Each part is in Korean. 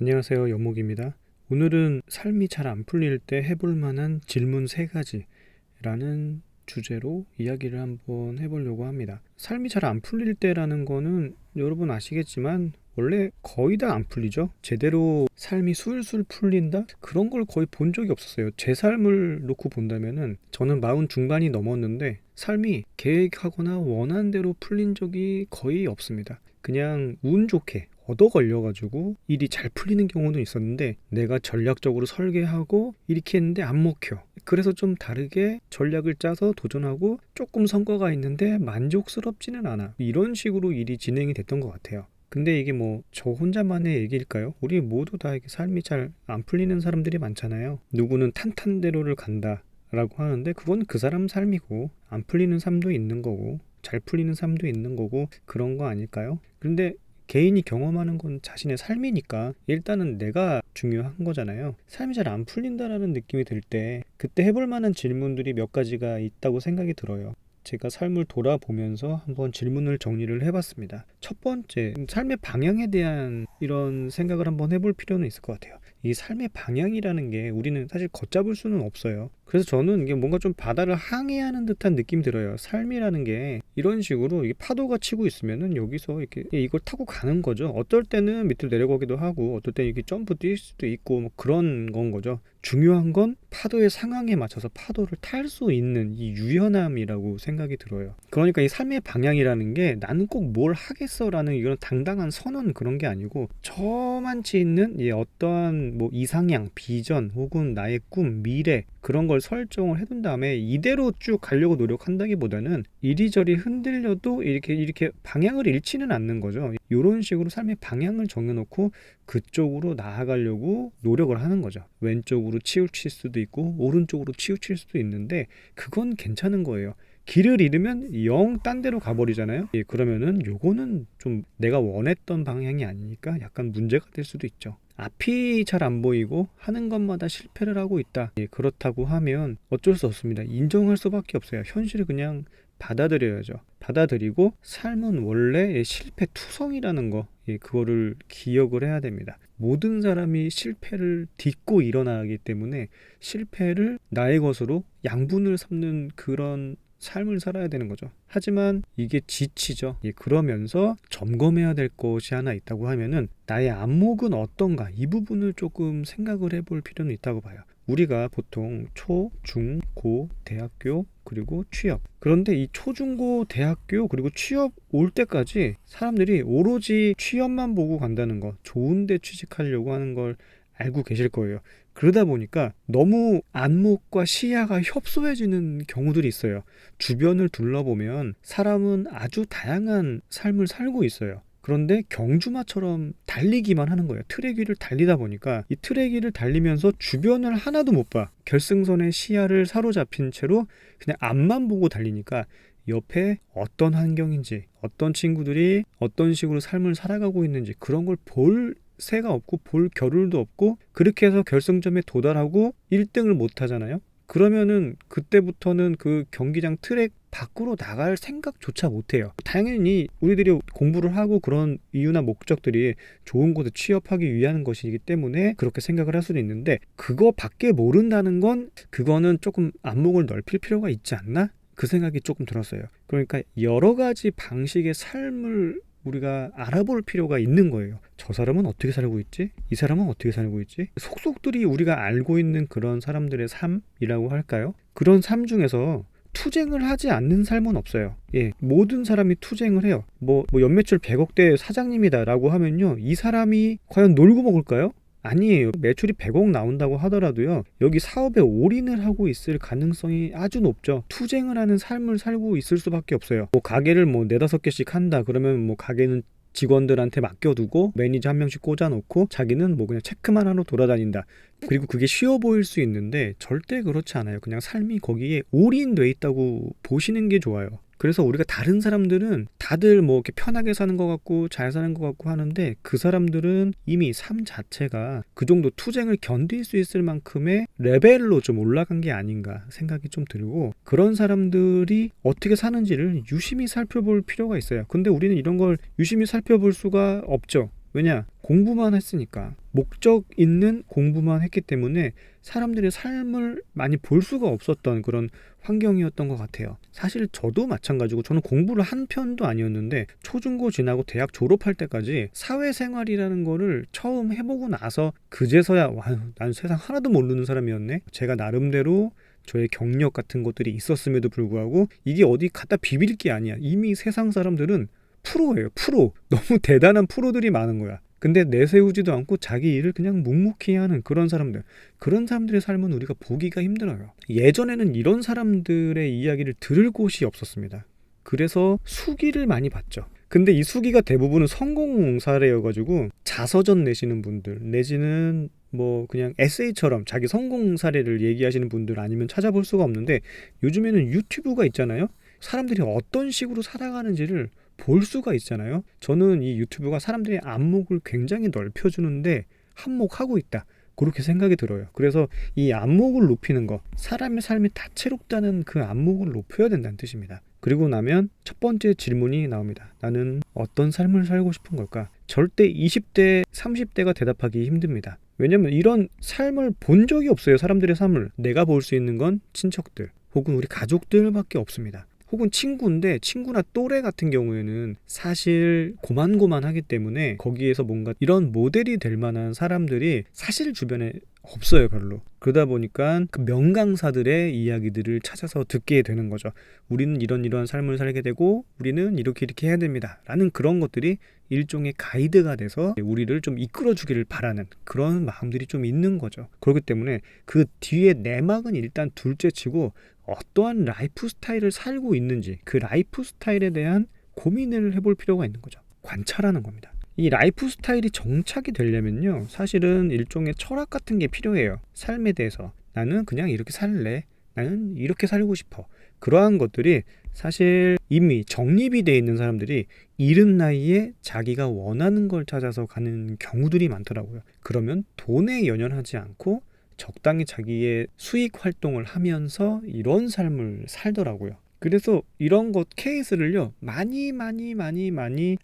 안녕하세요, 연목입니다. 오늘은 삶이 잘 안 풀릴 때 해볼 만한 질문 3가지라는 주제로 이야기를 한번 해보려고 합니다. 삶이 잘 안 풀릴 때라는 거는 여러분 아시겠지만 원래 거의 다 안 풀리죠. 제대로 삶이 술술 풀린다? 그런 걸 거의 본 적이 없었어요. 제 삶을 놓고 본다면은 저는 40 중반이 넘었는데 삶이 계획하거나 원한 대로 풀린 적이 거의 없습니다. 그냥 운 좋게 얻어 걸려가지고 일이 잘 풀리는 경우도 있었는데 내가 전략적으로 설계하고 이렇게 했는데 안 먹혀. 그래서 좀 다르게 전략을 짜서 도전하고 조금 성과가 있는데 만족스럽지는 않아. 이런 식으로 일이 진행이 됐던 것 같아요. 근데 이게 뭐 저 혼자만의 얘기일까요? 우리 모두 다 이게 삶이 잘 안 풀리는 사람들이 많잖아요. 누구는 탄탄대로를 간다 라고 하는데 그건 그 사람 삶이고 안 풀리는 삶도 있는 거고 잘 풀리는 삶도 있는 거고 그런 거 아닐까요? 그런데 개인이 경험하는 건 자신의 삶이니까 일단은 내가 중요한 거잖아요. 삶이 잘 안 풀린다라는 느낌이 들 때 그때 해볼 만한 질문들이 몇 가지가 있다고 생각이 들어요. 제가 삶을 돌아보면서 한번 질문을 정리를 해봤습니다. 첫 번째, 삶의 방향에 대한 이런 생각을 한번 해볼 필요는 있을 것 같아요. 이 삶의 방향이라는 게 우리는 사실 걷잡을 수는 없어요. 그래서 저는 이게 뭔가 좀 바다를 항해하는 듯한 느낌이 들어요. 삶이라는 게 이런 식으로 이게 파도가 치고 있으면은 여기서 이렇게 이걸 타고 가는 거죠. 어떨 때는 밑으로 내려가기도 하고 어떨 때는 이렇게 점프 뛸 수도 있고 뭐 그런 건 거죠. 중요한 건 파도의 상황에 맞춰서 파도를 탈 수 있는 이 유연함이라고 생각이 들어요. 그러니까 이 삶의 방향이라는 게 나는 꼭 뭘 하겠어라는 이런 당당한 선언 그런 게 아니고 저만치 있는 이 어떠한 뭐 이상향, 비전 혹은 나의 꿈, 미래 그런 걸 설정을 해둔 다음에 이대로 쭉 가려고 노력한다기보다는 이리저리 흔들려도 이렇게 방향을 잃지는 않는 거죠. 이런 식으로 삶의 방향을 정해놓고 그쪽으로 나아가려고 노력을 하는 거죠. 왼쪽으로 치우칠 수도 있고 오른쪽으로 치우칠 수도 있는데 그건 괜찮은 거예요. 길을 잃으면 영 딴 데로 가버리잖아요. 예, 그러면은 요거는 좀 내가 원했던 방향이 아니니까 약간 문제가 될 수도 있죠. 앞이 잘 안 보이고 하는 것마다 실패를 하고 있다. 예, 그렇다고 하면 어쩔 수 없습니다. 인정할 수밖에 없어요. 현실을 그냥 받아들여야죠. 받아들이고 삶은 원래 실패 투성이라는 거, 예, 그거를 기억을 해야 됩니다. 모든 사람이 실패를 딛고 일어나기 때문에 실패를 나의 것으로 양분을 삼는 그런 삶을 살아야 되는 거죠. 하지만 이게 지치죠. 예, 그러면서 점검해야 될 것이 하나 있다고 하면은 나의 안목은 어떤가 이 부분을 조금 생각을 해볼 필요는 있다고 봐요. 우리가 보통 초, 중, 고, 대학교 그리고 취업 그런데 이 초, 중, 고, 대학교 그리고 취업 올 때까지 사람들이 오로지 취업만 보고 간다는 거 좋은 데 취직하려고 하는 걸 알고 계실 거예요. 그러다 보니까 너무 안목과 시야가 협소해지는 경우들이 있어요. 주변을 둘러보면 사람은 아주 다양한 삶을 살고 있어요. 그런데 경주마처럼 달리기만 하는 거예요. 트랙 위를 달리다 보니까 이 트랙 위를 달리면서 주변을 하나도 못 봐. 결승선의 시야를 사로잡힌 채로 그냥 앞만 보고 달리니까 옆에 어떤 환경인지 어떤 친구들이 어떤 식으로 삶을 살아가고 있는지 그런 걸 볼 새가 없고 볼 겨를도 없고 그렇게 해서 결승점에 도달하고 1등을 못 하잖아요. 그러면은 그때부터는 그 경기장 트랙 밖으로 나갈 생각조차 못해요. 당연히 우리들이 공부를 하고 그런 이유나 목적들이 좋은 곳에 취업하기 위한 것이기 때문에 그렇게 생각을 할 수도 있는데 그거 밖에 모른다는 건 그거는 조금 안목을 넓힐 필요가 있지 않나? 그 생각이 조금 들었어요. 그러니까 여러 가지 방식의 삶을 우리가 알아볼 필요가 있는 거예요. 저 사람은 어떻게 살고 있지? 이 사람은 어떻게 살고 있지? 속속들이 우리가 알고 있는 그런 사람들의 삶이라고 할까요? 그런 삶 중에서 투쟁을 하지 않는 삶은 없어요. 예, 모든 사람이 투쟁을 해요. 뭐 연매출 100억대 사장님이다라고 하면요, 이 사람이 과연 놀고 먹을까요? 아니에요. 매출이 100억 나온다고 하더라도요, 여기 사업에 올인을 하고 있을 가능성이 아주 높죠. 투쟁을 하는 삶을 살고 있을 수밖에 없어요. 뭐 가게를 뭐 4-5개씩 한다 그러면 뭐 가게는 직원들한테 맡겨두고 매니저 한 명씩 꽂아놓고 자기는 뭐 그냥 체크만 하러 돌아다닌다. 그리고 그게 쉬워 보일 수 있는데 절대 그렇지 않아요. 그냥 삶이 거기에 올인돼 있다고 보시는 게 좋아요. 그래서 우리가 다른 사람들은 다들 뭐 이렇게 편하게 사는 것 같고 잘 사는 것 같고 하는데 그 사람들은 이미 삶 자체가 그 정도 투쟁을 견딜 수 있을 만큼의 레벨로 좀 올라간 게 아닌가 생각이 좀 들고 그런 사람들이 어떻게 사는지를 유심히 살펴볼 필요가 있어요. 근데 우리는 이런 걸 유심히 살펴볼 수가 없죠. 왜냐? 공부만 했으니까, 목적 있는 공부만 했기 때문에 사람들의 삶을 많이 볼 수가 없었던 그런 환경이었던 것 같아요. 사실 저도 마찬가지고, 저는 공부를 한 편도 아니었는데 초중고 지나고 대학 졸업할 때까지 사회생활이라는 거를 처음 해보고 나서 그제서야 난 세상 하나도 모르는 사람이었네. 제가 나름대로 저의 경력 같은 것들이 있었음에도 불구하고 이게 어디 갖다 비빌 게 아니야. 이미 세상 사람들은 프로예요. 프로. 너무 대단한 프로들이 많은 거야. 근데 내세우지도 않고 자기 일을 그냥 묵묵히 하는 그런 사람들, 그런 사람들의 삶은 우리가 보기가 힘들어요. 예전에는 이런 사람들의 이야기를 들을 곳이 없었습니다. 그래서 수기를 많이 봤죠. 근데 이 수기가 대부분은 성공 사례여가지고 자서전 내시는 분들, 내지는 뭐 그냥 에세이처럼 자기 성공 사례를 얘기하시는 분들 아니면 찾아볼 수가 없는데, 요즘에는 유튜브가 있잖아요. 사람들이 어떤 식으로 살아가는지를 볼 수가 있잖아요. 저는 이 유튜브가 사람들의 안목을 굉장히 넓혀주는데 한몫하고 있다, 그렇게 생각이 들어요. 그래서 이 안목을 높이는 거, 사람의 삶이 다채롭다는 그 안목을 높여야 된다는 뜻입니다. 그리고 나면 첫 번째 질문이 나옵니다. 나는 어떤 삶을 살고 싶은 걸까? 절대 20대, 30대가 대답하기 힘듭니다. 왜냐면 이런 삶을 본 적이 없어요. 사람들의 삶을. 내가 볼 수 있는 건 친척들 혹은 우리 가족들밖에 없습니다. 혹은 친구인데, 친구나 또래 같은 경우에는 사실 고만고만하기 때문에 거기에서 뭔가 이런 모델이 될 만한 사람들이 사실 주변에 없어요, 별로. 그러다 보니까 그 명강사들의 이야기들을 찾아서 듣게 되는 거죠. 우리는 이런 삶을 살게 되고 우리는 이렇게 해야 됩니다 라는 그런 것들이 일종의 가이드가 돼서 우리를 좀 이끌어주기를 바라는 그런 마음들이 좀 있는 거죠. 그렇기 때문에 그 뒤에 내막은 일단 둘째치고 어떠한 라이프 스타일을 살고 있는지, 그 라이프 스타일에 대한 고민을 해볼 필요가 있는 거죠. 관찰하는 겁니다. 이 라이프 스타일이 정착이 되려면요, 사실은 일종의 철학 같은 게 필요해요. 삶에 대해서 나는 그냥 이렇게 살래, 나는 이렇게 살고 싶어, 그러한 것들이 사실 이미 정립이 돼 있는 사람들이 이른 나이에 자기가 원하는 걸 찾아서 가는 경우들이 많더라고요. 그러면 돈에 연연하지 않고 적당히 자기의 수익 활동을 하면서 이런 삶을 살더라고요. 그래서 이런 것 케이스를요, 많이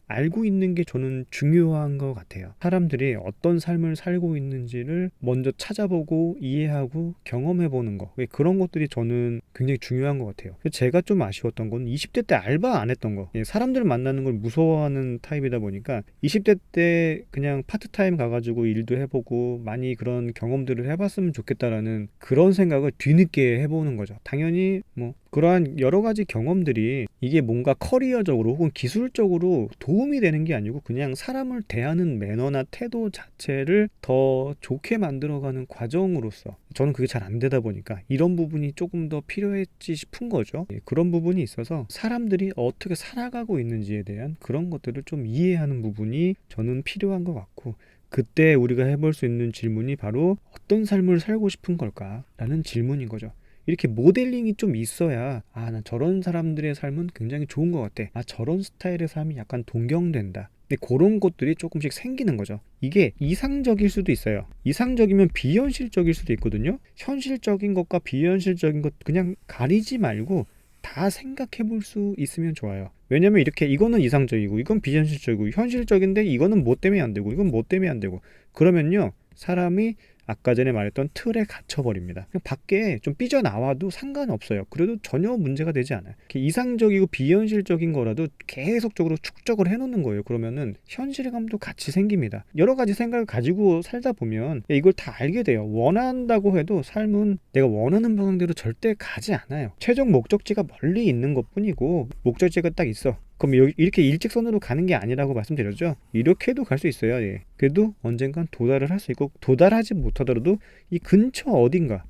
알고 있는 게 저는 중요한 것 같아요. 사람들이 어떤 삶을 살고 있는지를 먼저 찾아보고 이해하고 경험해보는 거, 그런 것들이 저는 굉장히 중요한 것 같아요. 제가 좀 아쉬웠던 건 20대 때 알바 안 했던 거. 사람들 만나는 걸 무서워하는 타입이다 보니까 20대 때 그냥 파트타임 가가지고 일도 해보고 많이 그런 경험들을 해봤으면 좋겠다라는 그런 생각을 뒤늦게 해보는 거죠. 당연히 뭐 그러한 여러 가지 경험들이 이게 뭔가 커리어적으로 혹은 기술적으로 도움이 되는 게 아니고 그냥 사람을 대하는 매너나 태도 자체를 더 좋게 만들어가는 과정으로서, 저는 그게 잘 안 되다 보니까 이런 부분이 조금 더 필요했지 싶은 거죠. 그런 부분이 있어서 사람들이 어떻게 살아가고 있는지에 대한 그런 것들을 좀 이해하는 부분이 저는 필요한 것 같고, 그때 우리가 해볼 수 있는 질문이 바로 어떤 삶을 살고 싶은 걸까? 라는 질문인 거죠. 이렇게 모델링이 좀 있어야, 난 저런 사람들의 삶은 굉장히 좋은 것 같아, 저런 스타일의 삶이 약간 동경된다. 근데 그런 것들이 조금씩 생기는 거죠. 이게 이상적일 수도 있어요. 이상적이면 비현실적일 수도 있거든요. 현실적인 것과 비현실적인 것 그냥 가리지 말고 다 생각해 볼 수 있으면 좋아요. 왜냐면 이렇게 이거는 이상적이고 이건 비현실적이고 현실적인데 이거는 뭐 때문에 안 되고 이건 뭐 때문에 안 되고, 그러면요 사람이 아까 전에 말했던 틀에 갇혀버립니다. 그냥 밖에 좀 삐져나와도 상관없어요. 그래도 전혀 문제가 되지 않아요. 이상적이고 비현실적인 거라도 계속적으로 축적을 해놓는 거예요. 그러면은 현실감도 같이 생깁니다. 여러 가지 생각을 가지고 살다 보면 이걸 다 알게 돼요. 원한다고 해도 삶은 내가 원하는 방향대로 절대 가지 않아요. 최종 목적지가 멀리 있는 것뿐이고, 목적지가 딱 있어. 그럼 이렇게 일직선으로 가는 게 아니라고 말씀드렸죠. 이렇게도 갈 수 있어요. 그래도 언젠간 도달을 할 수 있고, 도달하지 못하더라도 이 근처 어딘가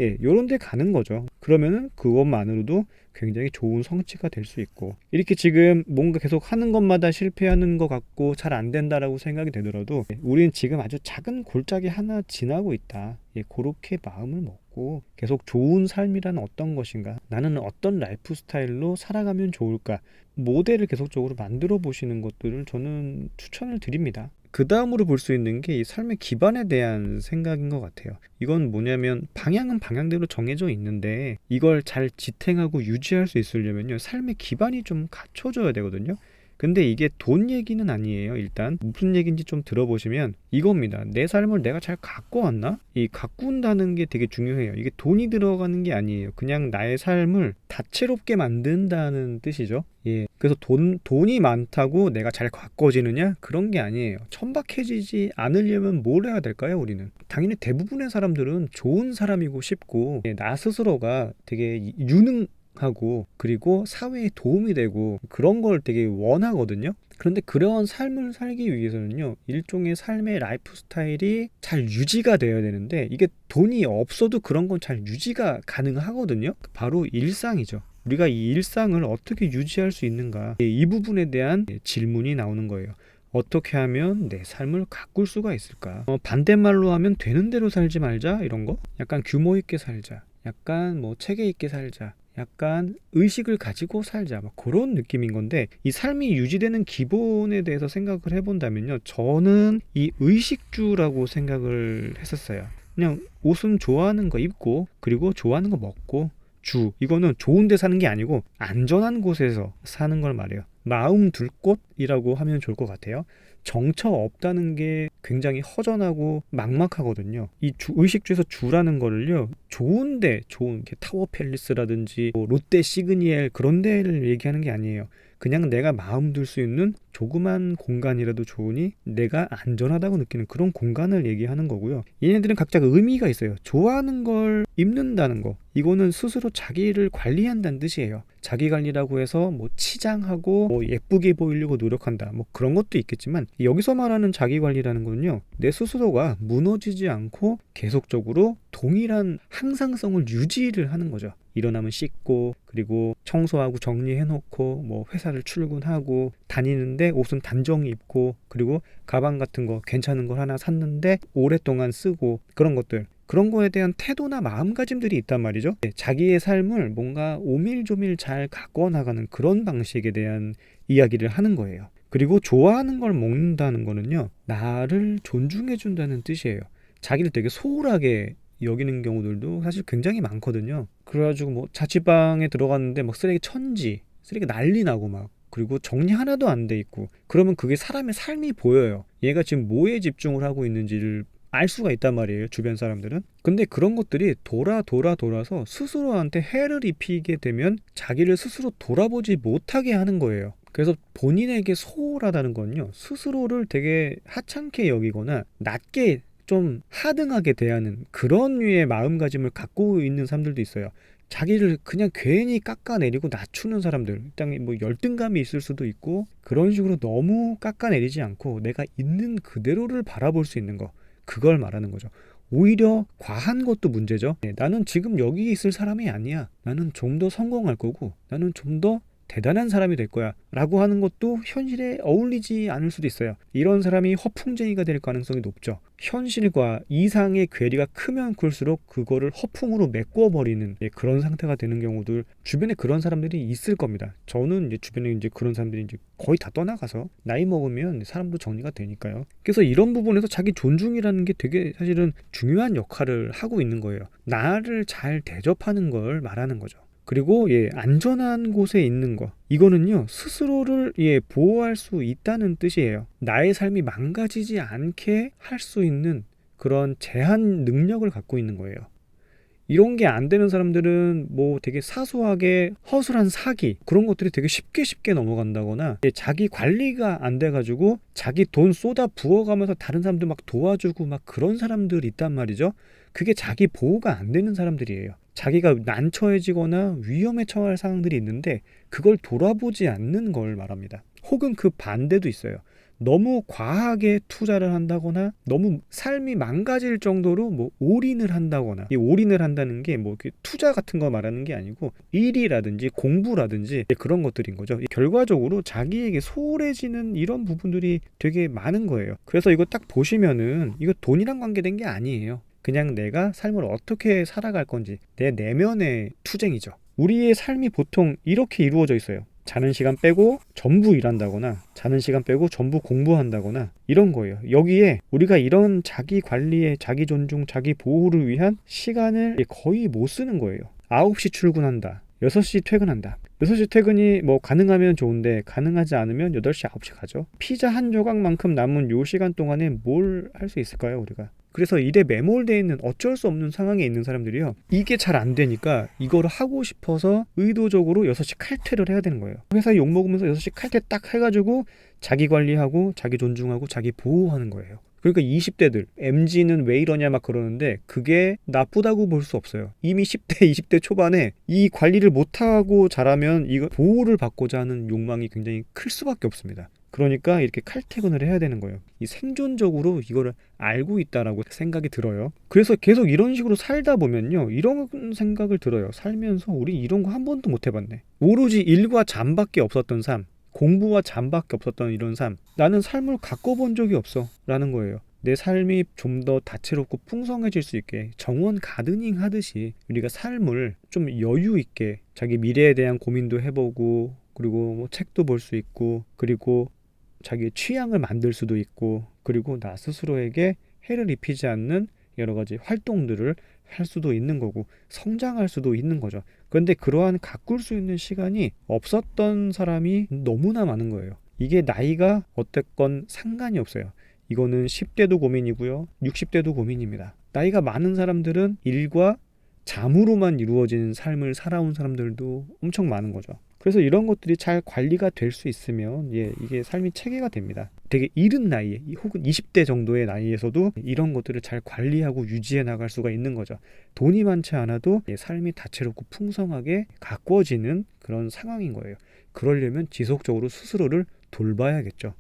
요런 데 가는 거죠. 그러면은 그것만으로도 굉장히 좋은 성취가 될 수 있고, 이렇게 지금 뭔가 계속 하는 것마다 실패하는 것 같고 잘 안 된다라고 생각이 되더라도 우리는 지금 아주 작은 골짜기 하나 지나고 있다. 그렇게 마음을 먹고 계속 좋은 삶이란 어떤 것인가, 나는 어떤 라이프 스타일로 살아가면 좋을까, 모델을 계속적으로 만들어 보시는 것들을 저는 추천을 드립니다. 그 다음으로 볼 수 있는 게 이 삶의 기반에 대한 생각인 것 같아요. 이건 뭐냐면 방향은 방향대로 정해져 있는데 이걸 잘 지탱하고 유지할 수 있으려면요 삶의 기반이 좀 갖춰져야 되거든요. 근데 이게 돈 얘기는 아니에요. 일단 무슨 얘기인지 좀 들어보시면 이겁니다. 내 삶을 내가 잘 갖고 왔나? 이 가꾼다는 게 되게 중요해요. 이게 돈이 들어가는 게 아니에요. 그냥 나의 삶을 다채롭게 만든다는 뜻이죠. 예. 그래서 돈이 많다고 내가 잘 가꿔지느냐? 그런 게 아니에요. 천박해지지 않으려면 뭘 해야 될까요, 우리는? 당연히 대부분의 사람들은 좋은 사람이고 싶고, 예, 나 스스로가 되게 유능하고, 그리고 사회에 도움이 되고, 그런 걸 되게 원하거든요. 그런데 그런 삶을 살기 위해서는요, 일종의 삶의 라이프 스타일이 잘 유지가 되어야 되는데, 이게 돈이 없어도 그런 건 잘 유지가 가능하거든요. 바로 일상이죠. 우리가 이 일상을 어떻게 유지할 수 있는가, 이 부분에 대한 질문이 나오는 거예요. 어떻게 하면 내 삶을 가꿀 수가 있을까? 반대말로 하면 되는 대로 살지 말자, 이런 거? 약간 규모 있게 살자, 약간 뭐 체계 있게 살자, 약간 의식을 가지고 살자, 막 그런 느낌인 건데, 이 삶이 유지되는 기본에 대해서 생각을 해본다면요, 저는 이 의식주라고 생각을 했었어요. 그냥 옷은 좋아하는 거 입고, 그리고 좋아하는 거 먹고, 이거는 좋은 데 사는 게 아니고 안전한 곳에서 사는 걸 말해요. 마음 둘 곳이라고 하면 좋을 것 같아요. 정처 없다는 게 굉장히 허전하고 막막하거든요. 이 의식주에서 주라는 거를요, 좋은데, 좋은 타워 팰리스라든지 뭐 롯데 시그니엘 그런 데를 얘기하는 게 아니에요. 그냥 내가 마음 둘 수 있는 조그만 공간이라도 좋으니 내가 안전하다고 느끼는 그런 공간을 얘기하는 거고요. 얘네들은 각자 의미가 있어요. 좋아하는 걸 입는다는 거, 이거는 스스로 자기를 관리한다는 뜻이에요. 자기 관리라고 해서 뭐 치장하고 뭐 예쁘게 보이려고 노력한다, 뭐 그런 것도 있겠지만, 여기서 말하는 자기 관리라는 거는요, 내 스스로가 무너지지 않고 계속적으로 동일한 항상성을 유지를 하는 거죠. 일어나면 씻고, 그리고 청소하고 정리해놓고, 뭐 회사를 출근하고, 다니는데 옷은 단정히 입고, 그리고 가방 같은 거 괜찮은 걸 하나 샀는데 오랫동안 쓰고, 그런 것들, 그런 거에 대한 태도나 마음가짐들이 있단 말이죠. 자기의 삶을 뭔가 오밀조밀 잘 가꿔 나가는 그런 방식에 대한 이야기를 하는 거예요. 그리고 좋아하는 걸 먹는다는 거는요, 나를 존중해 준다는 뜻이에요. 자기를 되게 소홀하게 여기는 경우들도 사실 굉장히 많거든요. 그래가지고 뭐 자취방에 들어갔는데 막 쓰레기 천지, 쓰레기 난리 나고 막, 그리고 정리 하나도 안 돼 있고, 그러면 그게 사람의 삶이 보여요. 얘가 지금 뭐에 집중을 하고 있는지를 알 수가 있단 말이에요, 주변 사람들은. 근데 그런 것들이 돌아서 스스로한테 해를 입히게 되면 자기를 스스로 돌아보지 못하게 하는 거예요. 그래서 본인에게 소홀하다는 건요, 스스로를 되게 하찮게 여기거나 낮게 좀 하등하게 대하는 그런 류의 마음가짐을 갖고 있는 사람들도 있어요. 자기를 그냥 괜히 깎아내리고 낮추는 사람들, 일단 뭐 열등감이 있을 수도 있고, 그런 식으로 너무 깎아내리지 않고 내가 있는 그대로를 바라볼 수 있는 거, 그걸 말하는 거죠. 오히려 과한 것도 문제죠. 나는 지금 여기 있을 사람이 아니야, 나는 좀 더 성공할 거고, 나는 좀 더 대단한 사람이 될 거야 라고 하는 것도 현실에 어울리지 않을 수도 있어요. 이런 사람이 허풍쟁이가 될 가능성이 높죠. 현실과 이상의 괴리가 크면 클수록 그거를 허풍으로 메꿔버리는 그런 상태가 되는 경우들, 주변에 그런 사람들이 있을 겁니다. 저는 이제 주변에 이제 그런 사람들이 이제 거의 다 떠나가서, 나이 먹으면 사람도 정리가 되니까요. 그래서 이런 부분에서 자기 존중이라는 게 되게 사실은 중요한 역할을 하고 있는 거예요. 나를 잘 대접하는 걸 말하는 거죠. 그리고 안전한 곳에 있는 거, 이거는요, 스스로를 보호할 수 있다는 뜻이에요. 나의 삶이 망가지지 않게 할 수 있는 그런 제한 능력을 갖고 있는 거예요. 이런 게 안 되는 사람들은 뭐 되게 사소하게 허술한 사기, 그런 것들이 되게 쉽게 넘어간다거나, 자기 관리가 안 돼가지고 자기 돈 쏟아 부어가면서 다른 사람들 막 도와주고 막 그런 사람들이 있단 말이죠. 그게 자기 보호가 안 되는 사람들이에요. 자기가 난처해지거나 위험에 처할 상황들이 있는데 그걸 돌아보지 않는 걸 말합니다. 혹은 그 반대도 있어요. 너무 과하게 투자를 한다거나 너무 삶이 망가질 정도로 뭐 올인을 한다거나, 이 올인을 한다는 게 뭐 투자 같은 거 말하는 게 아니고 일이라든지 공부라든지 그런 것들인 거죠. 결과적으로 자기에게 소홀해지는 이런 부분들이 되게 많은 거예요. 그래서 이거 딱 보시면은 이거 돈이랑 관계된 게 아니에요. 그냥 내가 삶을 어떻게 살아갈 건지, 내 내면의 투쟁이죠. 우리의 삶이 보통 이렇게 이루어져 있어요. 자는 시간 빼고 전부 일한다거나, 자는 시간 빼고 전부 공부한다거나, 이런 거예요. 여기에 우리가 이런 자기 관리에, 자기 존중, 자기 보호를 위한 시간을 거의 못 쓰는 거예요. 9시 출근한다, 6시 퇴근한다. 6시 퇴근이 뭐 가능하면 좋은데 가능하지 않으면 8시, 9시 가죠. 피자 한 조각만큼 남은 요 시간 동안에 뭘 할 수 있을까요, 우리가? 그래서 일에 매몰되어 있는 어쩔 수 없는 상황에 있는 사람들이요. 이게 잘 안 되니까 이거를 하고 싶어서 의도적으로 6시 칼퇴를 해야 되는 거예요. 회사에 욕먹으면서 6시 칼퇴 딱 해가지고 자기 관리하고 자기 존중하고 자기 보호하는 거예요. 그러니까 20대들 MZ는 왜 이러냐 막 그러는데 그게 나쁘다고 볼 수 없어요. 이미 10대 20대 초반에 이 관리를 못하고 자라면 이거 보호를 받고자 하는 욕망이 굉장히 클 수밖에 없습니다. 그러니까 이렇게 칼퇴근을 해야 되는 거예요. 이 생존적으로 이거를 알고 있다라고 생각이 들어요. 그래서 계속 이런 식으로 살다 보면요, 이런 생각을 들어요. 살면서 우리 이런 거 한 번도 못 해봤네. 오로지 일과 잠밖에 없었던 삶, 공부와 잠밖에 없었던 이런 삶, 나는 삶을 가꿔본 적이 없어 라는 거예요. 내 삶이 좀 더 다채롭고 풍성해질 수 있게 정원 가드닝 하듯이 우리가 삶을 좀 여유 있게 자기 미래에 대한 고민도 해보고, 그리고 뭐 책도 볼 수 있고, 그리고 자기 취향을 만들 수도 있고, 그리고 나 스스로에게 해를 입히지 않는 여러 가지 활동들을 할 수도 있는 거고 성장할 수도 있는 거죠. 그런데 그러한 가꿀 수 있는 시간이 없었던 사람이 너무나 많은 거예요. 이게 나이가 어땠건 상관이 없어요. 이거는 10대도 고민이고요, 60대도 고민입니다. 나이가 많은 사람들은 일과 잠으로만 이루어진 삶을 살아온 사람들도 엄청 많은 거죠. 그래서 이런 것들이 잘 관리가 될 수 있으면 이게 삶이 체계가 됩니다. 되게 이른 나이에 혹은 20대 정도의 나이에서도 이런 것들을 잘 관리하고 유지해 나갈 수가 있는 거죠. 돈이 많지 않아도 삶이 다채롭고 풍성하게 가꿔지는 그런 상황인 거예요. 그러려면 지속적으로 스스로를 돌봐야겠죠.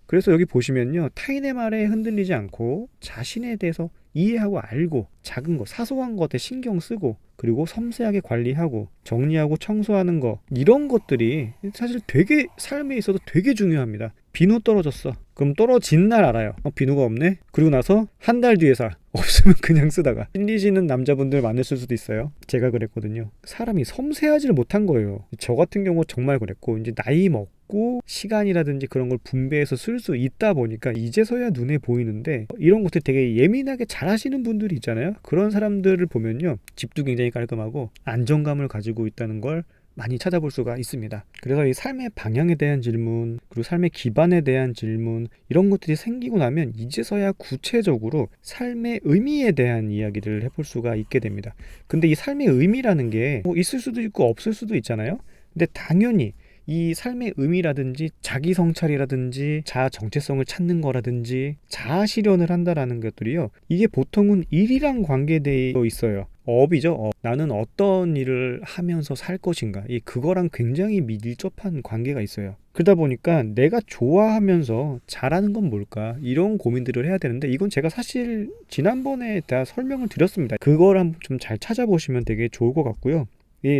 그래서 여기 보시면요, 타인의 말에 흔들리지 않고 자신에 대해서 이해하고 알고 작은 거, 사소한 것에 신경 쓰고, 그리고 섬세하게 관리하고 정리하고 청소하는 거, 이런 것들이 사실 되게 삶에 있어서 되게 중요합니다. 비누 떨어졌어. 그럼 떨어진 날 알아요. 비누가 없네? 그리고 나서 한 달 뒤에 사. 없으면 그냥 쓰다가. 찔리시는 남자분들 많으실 수도 있어요. 제가 그랬거든요. 사람이 섬세하지를 못한 거예요. 저 같은 경우 정말 그랬고, 이제 나이 먹고 시간이라든지 그런 걸 분배해서 쓸 수 있다 보니까 이제서야 눈에 보이는데, 이런 것들 되게 예민하게 잘 하시는 분들이 있잖아요. 그런 사람들을 보면요, 집도 굉장히 깔끔하고 안정감을 가지고 있다는 걸 많이 찾아볼 수가 있습니다. 그래서 이 삶의 방향에 대한 질문, 그리고 삶의 기반에 대한 질문, 이런 것들이 생기고 나면 이제서야 구체적으로 삶의 의미에 대한 이야기를 해볼 수가 있게 됩니다. 근데 이 삶의 의미라는 게 뭐 있을 수도 있고 없을 수도 있잖아요. 근데 당연히 이 삶의 의미라든지 자기 성찰이라든지 자아 정체성을 찾는 거라든지 자아 실현을 한다라는 것들이요, 이게 보통은 일이랑 관계되어 있어요. 업이죠. 나는 어떤 일을 하면서 살 것인가, 그거랑 굉장히 밀접한 관계가 있어요. 그러다 보니까 내가 좋아하면서 잘하는 건 뭘까, 이런 고민들을 해야 되는데, 이건 제가 사실 지난번에 다 설명을 드렸습니다. 그걸 한번 좀 잘 찾아보시면 되게 좋을 것 같고요.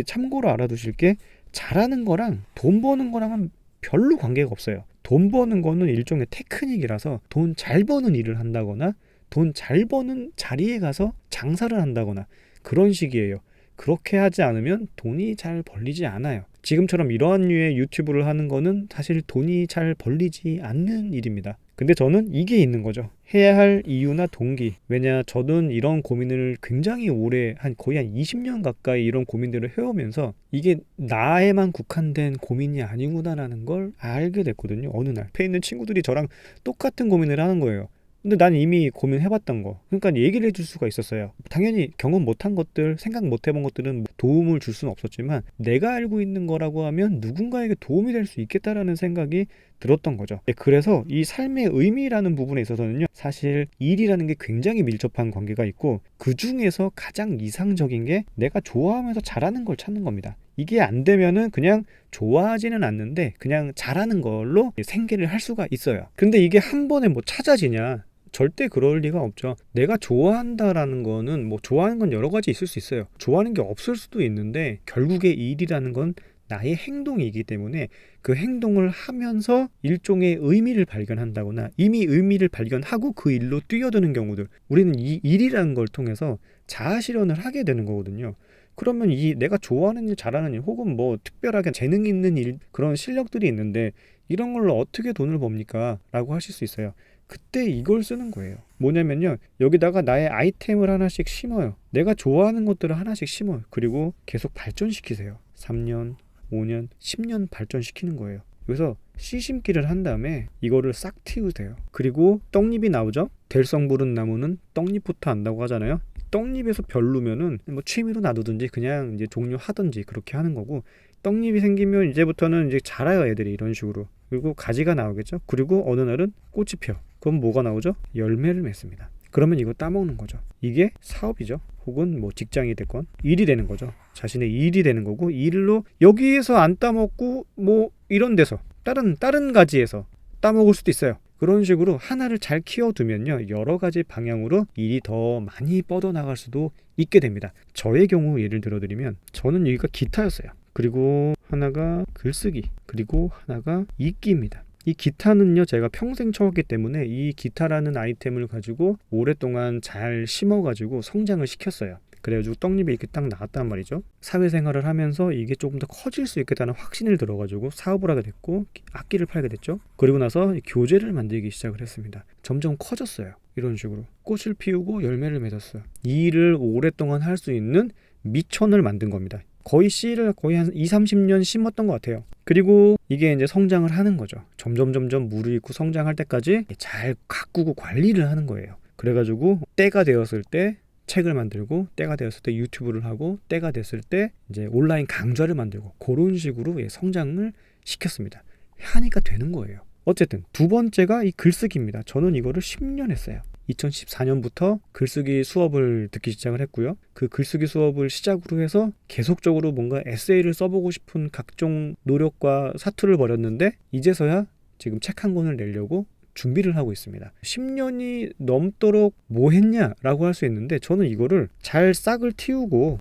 참고로 알아두실 게, 잘하는 거랑 돈 버는 거랑은 별로 관계가 없어요. 돈 버는 거는 일종의 테크닉이라서 돈 잘 버는 일을 한다거나 돈 잘 버는 자리에 가서 장사를 한다거나 그런 식이에요. 그렇게 하지 않으면 돈이 잘 벌리지 않아요. 지금처럼 이러한 류의 유튜브를 하는 거는 사실 돈이 잘 벌리지 않는 일입니다. 근데 저는 이게 있는 거죠. 해야 할 이유나 동기. 왜냐, 저는 이런 고민을 굉장히 오래, 거의 한 20년 가까이 이런 고민들을 해오면서 이게 나에만 국한된 고민이 아니구나라는 걸 알게 됐거든요. 어느 날 옆에 있는 친구들이 저랑 똑같은 고민을 하는 거예요. 근데 난 이미 고민해봤던 거, 그러니까 얘기를 해줄 수가 있었어요. 당연히 경험 못한 것들, 생각 못해본 것들은 도움을 줄 수는 없었지만 내가 알고 있는 거라고 하면 누군가에게 도움이 될 수 있겠다라는 생각이 들었던 거죠. 그래서 이 삶의 의미라는 부분에 있어서는요, 사실 일이라는 게 굉장히 밀접한 관계가 있고, 그 중에서 가장 이상적인 게 내가 좋아하면서 잘하는 걸 찾는 겁니다. 이게 안 되면은 그냥 좋아하지는 않는데 그냥 잘하는 걸로 생계를 할 수가 있어요. 근데 이게 한 번에 뭐 찾아지냐? 절대 그럴 리가 없죠. 내가 좋아한다라는 거는, 뭐 좋아하는 건 여러 가지 있을 수 있어요. 좋아하는 게 없을 수도 있는데, 결국에 일이라는 건 나의 행동이기 때문에 그 행동을 하면서 일종의 의미를 발견한다거나 이미 의미를 발견하고 그 일로 뛰어드는 경우들, 우리는 이 일이라는 걸 통해서 자아 실현을 하게 되는 거거든요. 그러면 내가 좋아하는 일, 잘하는 일, 혹은 뭐 특별하게 재능 있는 일, 그런 실력들이 있는데 이런 걸로 어떻게 돈을 법니까? 라고 하실 수 있어요. 그때 이걸 쓰는 거예요. 뭐냐면요, 여기다가 나의 아이템을 하나씩 심어요. 내가 좋아하는 것들을 하나씩 심어요. 그리고 계속 발전시키세요. 3년, 5년, 10년 발전시키는 거예요. 그래서 씨 심기를 한 다음에 이거를 싹 틔우세요. 그리고 떡잎이 나오죠. 될성 부른 나무는 떡잎부터 안다고 하잖아요. 떡잎에서 별로면은 뭐 취미로 놔두든지 그냥 이제 종료하든지 그렇게 하는 거고, 떡잎이 생기면 이제부터는 이제 자라요, 애들이 이런 식으로. 그리고 가지가 나오겠죠. 그리고 어느 날은 꽃이 펴. 그럼 뭐가 나오죠? 열매를 맺습니다. 그러면 이거 따먹는 거죠. 이게 사업이죠. 혹은 뭐 직장이 됐건 일이 되는 거죠. 자신의 일이 되는 거고, 일로 여기에서 안 따먹고 뭐 이런 데서 다른 가지에서 따먹을 수도 있어요. 그런 식으로 하나를 잘 키워두면요, 여러 가지 방향으로 일이 더 많이 뻗어나갈 수도 있게 됩니다. 저의 경우 예를 들어드리면, 저는 여기가 기타였어요. 그리고 하나가 글쓰기, 그리고 하나가 읽기입니다. 이 기타는요, 제가 평생 쳐왔기 때문에 이 기타라는 아이템을 가지고 오랫동안 잘 심어가지고 성장을 시켰어요. 그래가지고 떡잎이 이렇게 딱 나왔단 말이죠. 사회생활을 하면서 이게 조금 더 커질 수 있겠다는 확신을 들어가지고 사업을 하게 됐고, 악기를 팔게 됐죠. 그리고 나서 교재를 만들기 시작을 했습니다. 점점 커졌어요. 이런 식으로 꽃을 피우고 열매를 맺었어요. 이 일을 오랫동안 할 수 있는 미천을 만든 겁니다. 거의 씨를 거의 한 20-30년 심었던 것 같아요. 그리고 이게 이제 성장을 하는 거죠. 점점 물을 잃고 성장할 때까지 잘 가꾸고 관리를 하는 거예요. 그래가지고 때가 되었을 때 책을 만들고, 때가 되었을 때 유튜브를 하고, 때가 됐을 때 이제 온라인 강좌를 만들고, 그런 식으로 성장을 시켰습니다. 하니까 되는 거예요. 어쨌든 두 번째가 이 글쓰기입니다. 저는 이거를 10년 했어요. 2014년부터 글쓰기 수업을 듣기 시작을 했고요. 그 글쓰기 수업을 시작으로 해서 계속적으로 뭔가 에세이를 써보고 싶은 각종 노력과 사투를 벌였는데, 이제서야 지금 책 한 권을 내려고 준비를 하고 있습니다. 10년이 넘도록 뭐 했냐라고 할 수 있는데, 저는 이거를 잘 싹을 틔우고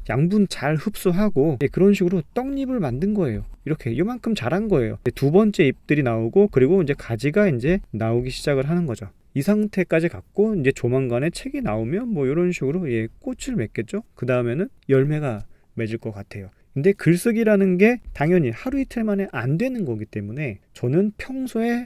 양분 잘 흡수하고 그런 식으로 떡잎을 만든 거예요. 이렇게 이만큼 자란 거예요. 두 번째 잎들이 나오고, 그리고 이제 가지가 이제 나오기 시작을 하는 거죠. 이 상태까지 갖고 이제 조만간에 책이 나오면 뭐 이런 식으로 꽃을 맺겠죠. 그 다음에는 열매가 맺을 것 같아요. 근데 글쓰기라는 게 당연히 하루 이틀 만에 안 되는 거기 때문에 저는 평소에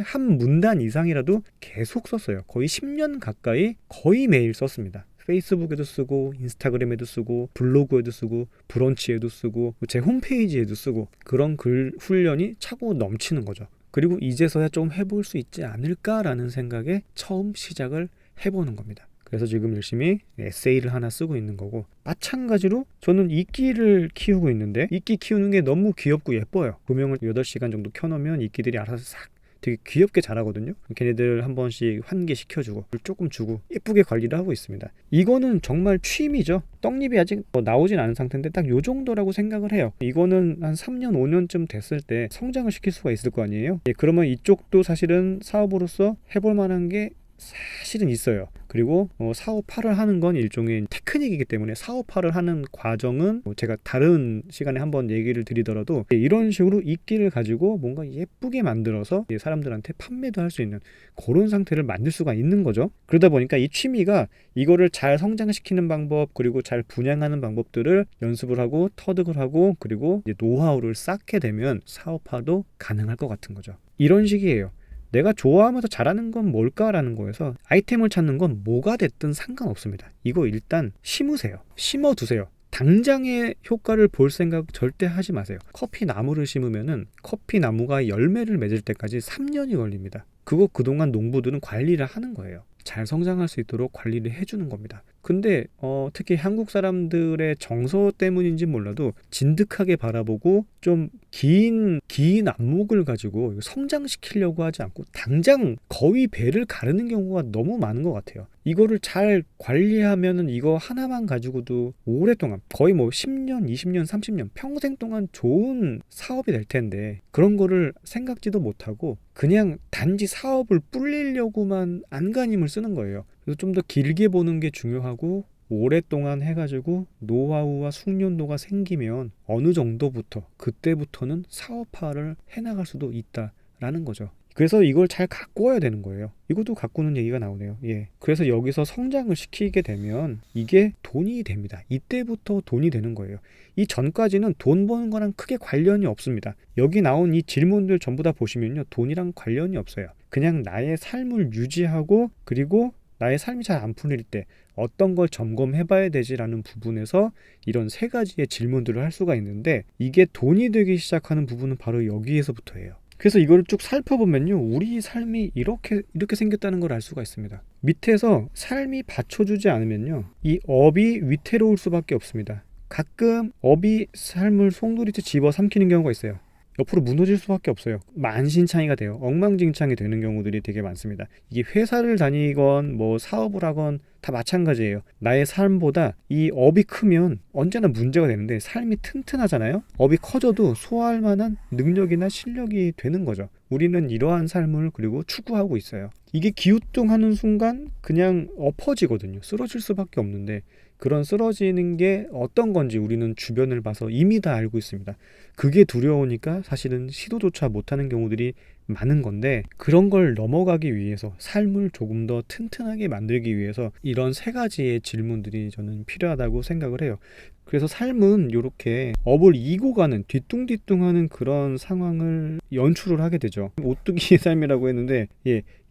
한 문단 이상이라도 계속 썼어요. 거의 10년 가까이 거의 매일 썼습니다. 페이스북에도 쓰고, 인스타그램에도 쓰고, 블로그에도 쓰고, 브런치에도 쓰고, 제 홈페이지에도 쓰고, 그런 글 훈련이 차고 넘치는 거죠. 그리고 이제서야 좀 해볼 수 있지 않을까라는 생각에 처음 시작을 해보는 겁니다. 그래서 지금 열심히 에세이를 하나 쓰고 있는 거고, 마찬가지로 저는 이끼를 키우고 있는데, 이끼 키우는 게 너무 귀엽고 예뻐요. 조명을 8시간 정도 켜놓으면 이끼들이 알아서 싹 되게 귀엽게 자라거든요. 걔네들 한 번씩 환기시켜주고 물 조금 주고 예쁘게 관리를 하고 있습니다. 이거는 정말 취미죠. 떡잎이 아직 나오진 않은 상태인데 딱 요 정도라고 생각을 해요. 이거는 한 3년 5년쯤 됐을 때 성장을 시킬 수가 있을 거 아니에요. 그러면 이쪽도 사실은 사업으로서 해볼 만한 게 사실은 있어요. 그리고 사업화를 하는 건 일종의 테크닉이기 때문에 사업화를 하는 과정은 제가 다른 시간에 한번 얘기를 드리더라도, 이런 식으로 이끼를 가지고 뭔가 예쁘게 만들어서 사람들한테 판매도 할 수 있는 그런 상태를 만들 수가 있는 거죠. 그러다 보니까 이 취미가 이거를 잘 성장시키는 방법, 그리고 잘 분양하는 방법들을 연습을 하고 터득을 하고, 그리고 이제 노하우를 쌓게 되면 사업화도 가능할 것 같은 거죠. 이런 식이에요. 내가 좋아하면서 잘하는 건 뭘까라는 거에서 아이템을 찾는 건 뭐가 됐든 상관없습니다. 이거 일단 심으세요. 심어두세요. 당장의 효과를 볼 생각 절대 하지 마세요. 커피 나무를 심으면은 커피 나무가 열매를 맺을 때까지 3년이 걸립니다. 그동안 농부들은 관리를 하는 거예요. 잘 성장할 수 있도록 관리를 해주는 겁니다. 근데 특히 한국 사람들의 정서 때문인지 몰라도 진득하게 바라보고 좀 긴 안목을 가지고 성장시키려고 하지 않고 당장 거의 배를 가르는 경우가 너무 많은 것 같아요. 이거를 잘 관리하면은 이거 하나만 가지고도 오랫동안 거의 뭐 10년, 20년, 30년 평생 동안 좋은 사업이 될 텐데, 그런 거를 생각지도 못하고 그냥 단지 사업을 불리려고만 안간힘을 쓰는 거예요. 그래서 좀 더 길게 보는 게 중요하고, 오랫동안 해가지고 노하우와 숙련도가 생기면 어느 정도부터 그때부터는 사업화를 해나갈 수도 있다라는 거죠. 그래서 이걸 잘 가꿔야 되는 거예요. 이것도 가꾸는 얘기가 나오네요. 그래서 여기서 성장을 시키게 되면 이게 돈이 됩니다. 이때부터 돈이 되는 거예요. 이 전까지는 돈 버는 거랑 크게 관련이 없습니다. 여기 나온 이 질문들 전부 다 보시면요, 돈이랑 관련이 없어요. 그냥 나의 삶을 유지하고, 그리고 나의 삶이 잘 안 풀릴 때 어떤 걸 점검해 봐야 되지라는 부분에서 이런 세 가지의 질문들을 할 수가 있는데, 이게 돈이 되기 시작하는 부분은 바로 여기에서부터예요. 그래서 이걸 쭉 살펴보면요, 우리 삶이 이렇게 생겼다는 걸 알 수가 있습니다. 밑에서 삶이 받쳐주지 않으면요, 이 업이 위태로울 수밖에 없습니다. 가끔 업이 삶을 송두리째 집어삼키는 경우가 있어요. 옆으로 무너질 수밖에 없어요. 만신창이가 돼요. 엉망진창이 되는 경우들이 되게 많습니다. 이게 회사를 다니건 뭐 사업을 하건 다 마찬가지예요. 나의 삶보다 이 업이 크면 언제나 문제가 되는데, 삶이 튼튼하잖아요. 업이 커져도 소화할 만한 능력이나 실력이 되는 거죠. 우리는 이러한 삶을 그리고 추구하고 있어요. 이게 기우뚱하는 순간 그냥 엎어지거든요. 쓰러질 수밖에 없는데, 그런 쓰러지는 게 어떤 건지 우리는 주변을 봐서 이미 다 알고 있습니다. 그게 두려우니까 사실은 시도조차 못하는 경우들이 많은 건데, 그런 걸 넘어가기 위해서, 삶을 조금 더 튼튼하게 만들기 위해서 이런 세 가지의 질문들이 저는 필요하다고 생각을 해요. 그래서 삶은 이렇게 업을 이고 가는, 뒤뚱뒤뚱하는 그런 상황을 연출을 하게 되죠. 오뚜기의 삶이라고 했는데,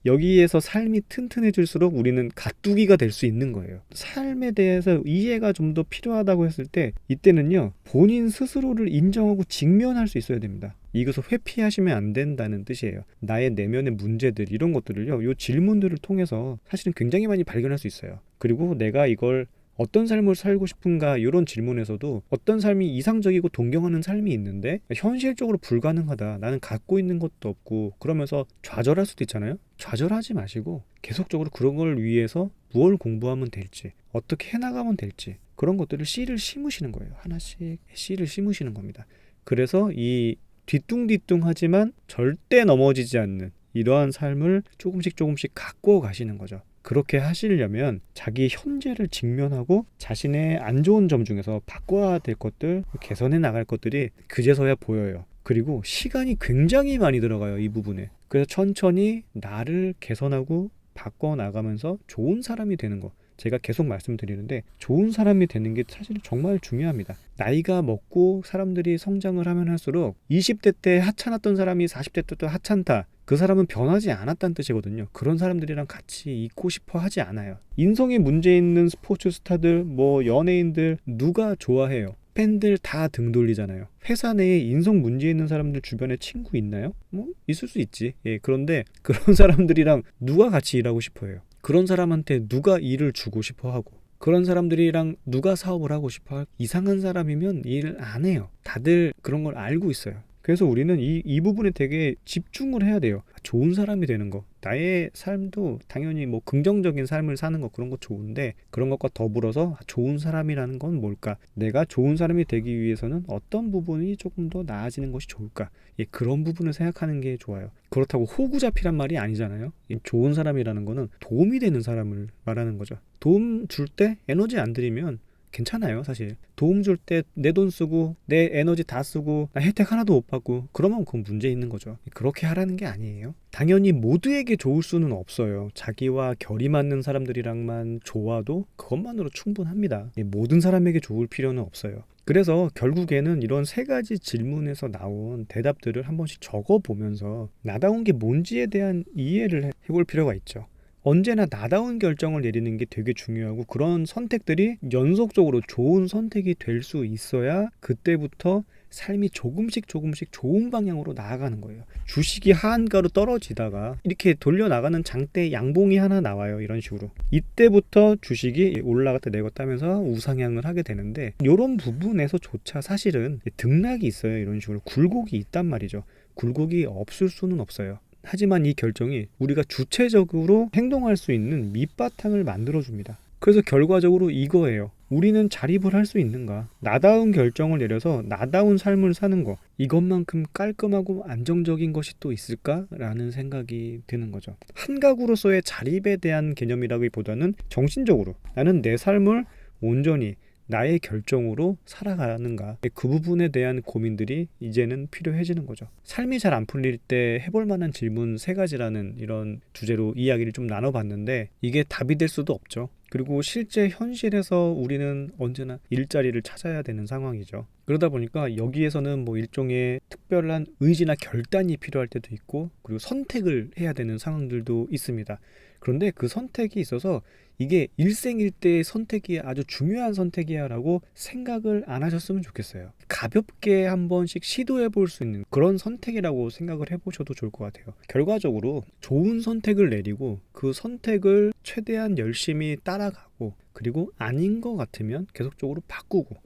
여기에서 삶이 튼튼해질수록 우리는 가뚜기가 될 수 있는 거예요. 삶에 대해서 이해가 좀 더 필요하다고 했을 때, 이때는요, 본인 스스로를 인정하고 직면할 수 있어야 됩니다. 이것을 회피하시면 안 된다는 뜻이에요. 나의 내면의 문제들, 이런 것들을요, 이 질문들을 통해서 사실은 굉장히 많이 발견할 수 있어요. 그리고 내가 이걸 어떤 삶을 살고 싶은가, 이런 질문에서도 어떤 삶이 이상적이고 동경하는 삶이 있는데 현실적으로 불가능하다, 나는 갖고 있는 것도 없고, 그러면서 좌절할 수도 있잖아요. 좌절하지 마시고 계속적으로 그런 걸 위해서 무엇을 공부하면 될지, 어떻게 해나가면 될지, 그런 것들을 씨를 심으시는 거예요. 하나씩 씨를 심으시는 겁니다. 그래서 이 뒤뚱뒤뚱하지만 절대 넘어지지 않는 이러한 삶을 조금씩 갖고 가시는 거죠. 그렇게 하시려면 자기 현재를 직면하고 자신의 안 좋은 점 중에서 바꿔야 될 것들, 개선해 나갈 것들이 그제서야 보여요. 그리고 시간이 굉장히 많이 들어가요, 이 부분에. 그래서 천천히 나를 개선하고 바꿔 나가면서 좋은 사람이 되는 거, 제가 계속 말씀드리는데, 좋은 사람이 되는 게 사실 정말 중요합니다. 나이가 먹고 사람들이 성장을 하면 할수록 20대 때 하찮았던 사람이 40대 때도 하찮다, 그 사람은 변하지 않았다는 뜻이거든요. 그런 사람들이랑 같이 있고 싶어 하지 않아요. 인성에 문제 있는 스포츠 스타들, 뭐 연예인들 누가 좋아해요? 팬들 다 등 돌리잖아요. 회사 내에 인성 문제 있는 사람들 주변에 친구 있나요? 뭐 있을 수 있지. 그런데 그런 사람들이랑 누가 같이 일하고 싶어 해요? 그런 사람한테 누가 일을 주고 싶어 하고, 그런 사람들이랑 누가 사업을 하고 싶어 하고, 이상한 사람이면 일을 안 해요. 다들 그런 걸 알고 있어요. 그래서 우리는 이 부분에 되게 집중을 해야 돼요. 좋은 사람이 되는 거, 나의 삶도 당연히 뭐 긍정적인 삶을 사는 거, 그런 거 좋은데, 그런 것과 더불어서 좋은 사람이라는 건 뭘까? 내가 좋은 사람이 되기 위해서는 어떤 부분이 조금 더 나아지는 것이 좋을까? 그런 부분을 생각하는 게 좋아요. 그렇다고 호구잡이란 말이 아니잖아요. 좋은 사람이라는 거는 도움이 되는 사람을 말하는 거죠. 도움 줄 때 에너지 안 들이면 괜찮아요. 사실 도움 줄 때 내 돈 쓰고 내 에너지 다 쓰고 나 혜택 하나도 못 받고, 그러면 그건 문제 있는 거죠. 그렇게 하라는 게 아니에요. 당연히 모두에게 좋을 수는 없어요. 자기와 결이 맞는 사람들이랑만 좋아도 그것만으로 충분합니다. 모든 사람에게 좋을 필요는 없어요. 그래서 결국에는 이런 세 가지 질문에서 나온 대답들을 한 번씩 적어보면서 나다운 게 뭔지에 대한 이해를 해볼 필요가 있죠. 언제나 나다운 결정을 내리는 게 되게 중요하고, 그런 선택들이 연속적으로 좋은 선택이 될 수 있어야 그때부터 삶이 조금씩 좋은 방향으로 나아가는 거예요. 주식이 하한가로 떨어지다가 이렇게 돌려나가는 장대 양봉이 하나 나와요. 이런 식으로. 이때부터 주식이 올라갔다 내렸다 하면서 우상향을 하게 되는데, 이런 부분에서조차 사실은 등락이 있어요. 이런 식으로 굴곡이 있단 말이죠. 굴곡이 없을 수는 없어요. 하지만 이 결정이 우리가 주체적으로 행동할 수 있는 밑바탕을 만들어줍니다. 그래서 결과적으로 이거예요. 우리는 자립을 할 수 있는가? 나다운 결정을 내려서 나다운 삶을 사는 거, 이것만큼 깔끔하고 안정적인 것이 또 있을까라는 생각이 드는 거죠. 한 가구로서의 자립에 대한 개념이라기보다는 정신적으로 나는 내 삶을 온전히 나의 결정으로 살아가는가, 그 부분에 대한 고민들이 이제는 필요해지는 거죠. 삶이 잘 안 풀릴 때 해볼 만한 질문 3가지라는 이런 주제로 이야기를 좀 나눠봤는데, 이게 답이 될 수도 없죠. 그리고 실제 현실에서 우리는 언제나 일자리를 찾아야 되는 상황이죠. 그러다 보니까 여기에서는 뭐 일종의 특별한 의지나 결단이 필요할 때도 있고, 그리고 선택을 해야 되는 상황들도 있습니다. 그런데 그 선택이 있어서 이게 일생일대의 선택이 아주 중요한 선택이야 라고 생각을 안 하셨으면 좋겠어요. 가볍게 한 번씩 시도해 볼 수 있는 그런 선택이라고 생각을 해보셔도 좋을 것 같아요. 결과적으로 좋은 선택을 내리고 그 선택을 최대한 열심히 따라가고, 그리고 아닌 것 같으면 계속적으로 바꾸고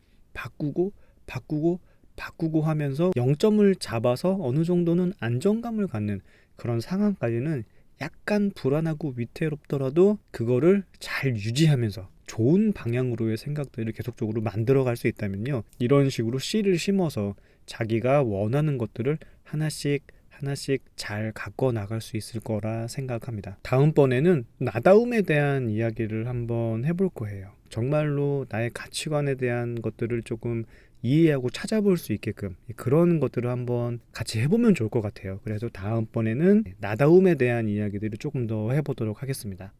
바꾸고 하면서 0점을 잡아서 어느 정도는 안정감을 갖는 그런 상황까지는, 약간 불안하고 위태롭더라도 그거를 잘 유지하면서 좋은 방향으로의 생각들을 계속적으로 만들어 갈 수 있다면요, 이런 식으로 씨를 심어서 자기가 원하는 것들을 하나씩 잘 갖고 나갈 수 있을 거라 생각합니다. 다음번에는 나다움에 대한 이야기를 한번 해볼 거예요. 정말로 나의 가치관에 대한 것들을 조금 이해하고 찾아볼 수 있게끔 그런 것들을 한번 같이 해보면 좋을 것 같아요. 그래서 다음번에는 나다움에 대한 이야기들을 조금 더 해보도록 하겠습니다.